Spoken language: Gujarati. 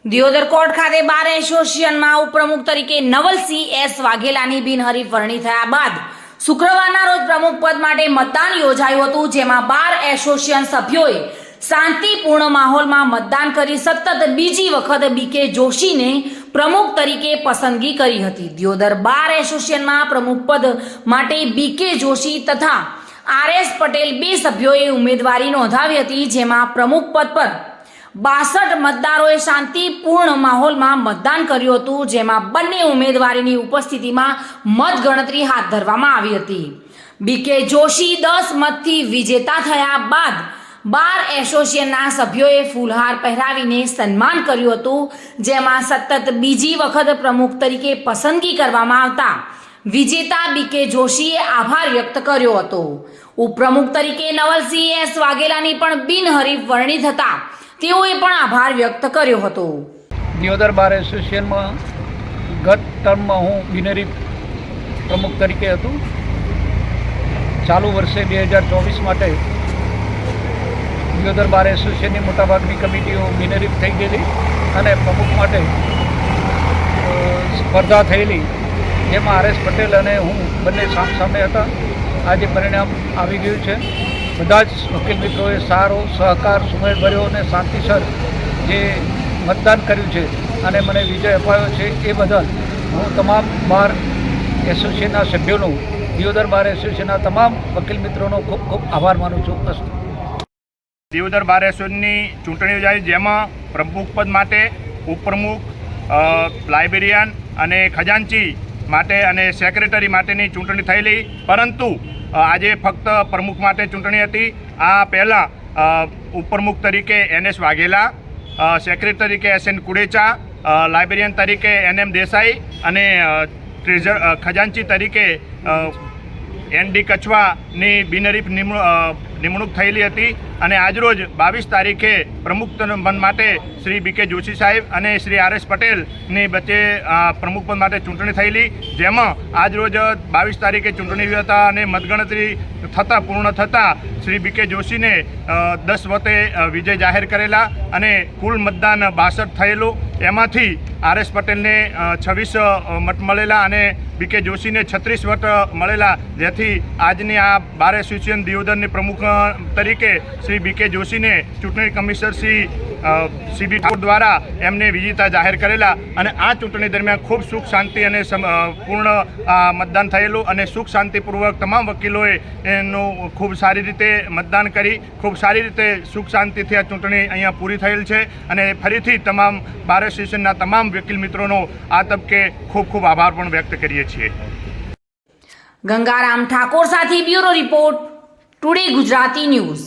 દિયોદર કોર્ટ ખાતે બાર એસોસિએશનમાં ઉપપ્રમુખ તરીકે નવલસિંહ એસ વાઘેલાની બિનહરીફ વરણી થયા બાદ શુક્રવારના રોજ પ્રમુખ પદ માટે મતદાન યોજાયું હતું, જેમાં બાર એસોસિએશન સભ્યોએ શાંતિપૂર્ણ માહોલમાં મતદાન કરી સતત બીજી વખત બીકે જોશીને પ્રમુખ તરીકે પસંદગી કરી હતી। દિયોદર બાર એસોસિએશનમાં પ્રમુખ પદ માટે બીકે જોશી તથા આરએસ પટેલ બે સભ્યોએ ઉમેદવારી નોંધાવી હતી, જેમાં પ્રમુખ પદ પર 62 મતદારોએ શાંતિપૂર્ણ માહોલમાં મતદાન કર્યું હતું, જેમાં બંને ઉમેદવારીની ઉપસ્થિતિમાં મતગણતરી હાથ ધરવામાં આવી હતી। બીકે જોશી 10 મતથી વિજેતા થયા બાદ બાર એસોસિએશનના સભ્યોએ ફૂલહાર પહેરાવીને સન્માન કર્યું હતું, જેમાં સતત બીજી વખત પ્રમુખ તરીકે પસંદગી કરવામાં આવતા વિજેતા બીકે જોશીએ આભાર વ્યક્ત કર્યો હતો। ઉપપ્રમુખ તરીકે નવલસિંહ એસ વાઘેલાની પણ બિનહરીફ વરણી થતા તેઓએ પણ આભાર વ્યક્ત કર્યો હતો। દિયોદર બાર એસોસિએશનમાં ગત ટર્મમાં હું બિનહરીફ પ્રમુખ તરીકે હતું। ચાલુ વર્ષે 2024 માટે દિયોદર બાર એસોસિએશનની મોટાભાગની કમિટીઓ બિનહરીફ થઈ ગયેલી અને પ્રમુખ માટે સ્પર્ધા થયેલી, જેમાં આરએસ પટેલ અને હું બંને સામે હતા। આજે પરિણામ આવી ગયું છે। બધા જ વકીલ મિત્રોએ સારો સહકાર, સુમેળભર્યો અને શાંતિસર જે મતદાન કર્યું છે અને મને વિજય અપાયો છે, એ બદલ હું તમામ બાર એસોસિએશનના સભ્યોનો, દિયોદર બાર એસોસિએશનના તમામ વકીલ મિત્રોનો ખૂબ ખૂબ આભાર માનું છું। અસ્તુ। દિયોદર બાર એસોસિએશનની ચૂંટણી યોજાઈ, જેમાં પ્રમુખ પદ માટે, ઉપપ્રમુખ, લાઇબ્રેરિયન અને ખજાનચી માટે અને સેક્રેટરી માટેની ચૂંટણી થયેલી, પરંતુ આજે ફક્ત પ્રમુખ માટે ચૂંટણી હતી। આ પહેલાં ઉપપ્રમુખ તરીકે NS વાઘેલા, સેક્રેટરી તરીકે SN કુડેચા, લાઇબ્રેરિયન તરીકે NM દેસાઈ અને ખજાનચી તરીકે ND કચવાની બિનહરીફ નિમણૂક થયેલી હતી। અને આજરોજ 22 તારીખે પ્રમુખ પદ માટે શ્રી બીકે જોશી સાહેબ અને શ્રી આરએસ પટેલની વચ્ચે પ્રમુખ પદ માટે ચૂંટણી થયેલી, જેમાં આજરોજ 22 તારીખે ચૂંટણી હતા અને મતગણતરી પૂર્ણ થતાં શ્રી બીકે જોશીને 10 વોટે વિજય જાહેર કરેલા અને કુલ મતદાન 62 થયેલું, એમાંથી આરએસ પટેલને 26 મત મળેલા અને બીકે જોશીને 36 વોટ મળેલા, જેથી આજની આ બાર એસોસિએશન દિયોદરની પ્રમુખ તરીકે શ્રી બીકે જોશીને ચૂંટણી કમિશનર શ્રી CB ઠાકોર દ્વારા એમને વિજેતા જાહેર કરેલા। અને આ ચૂંટણી દરમિયાન ખૂબ સુખ શાંતિ અને પૂર્ણ મતદાન થયેલું અને સુખ શાંતિપૂર્વક તમામ વકીલોએ એનું ખૂબ સારી રીતે મતદાન કરી ખૂબ સારી રીતે સુખ શાંતિથી આ ચૂંટણી અહીંયા પૂરી થયેલ છે। અને ફરીથી તમામ બાર એસોસિએશનના તમામ વકીલ મિત્રોનો આ તબકે ખૂબ ખૂબ આભાર પણ વ્યક્ત કરીએ છીએ। ગંગારામ ઠાકોર સાથે bureau report, today Gujarati news.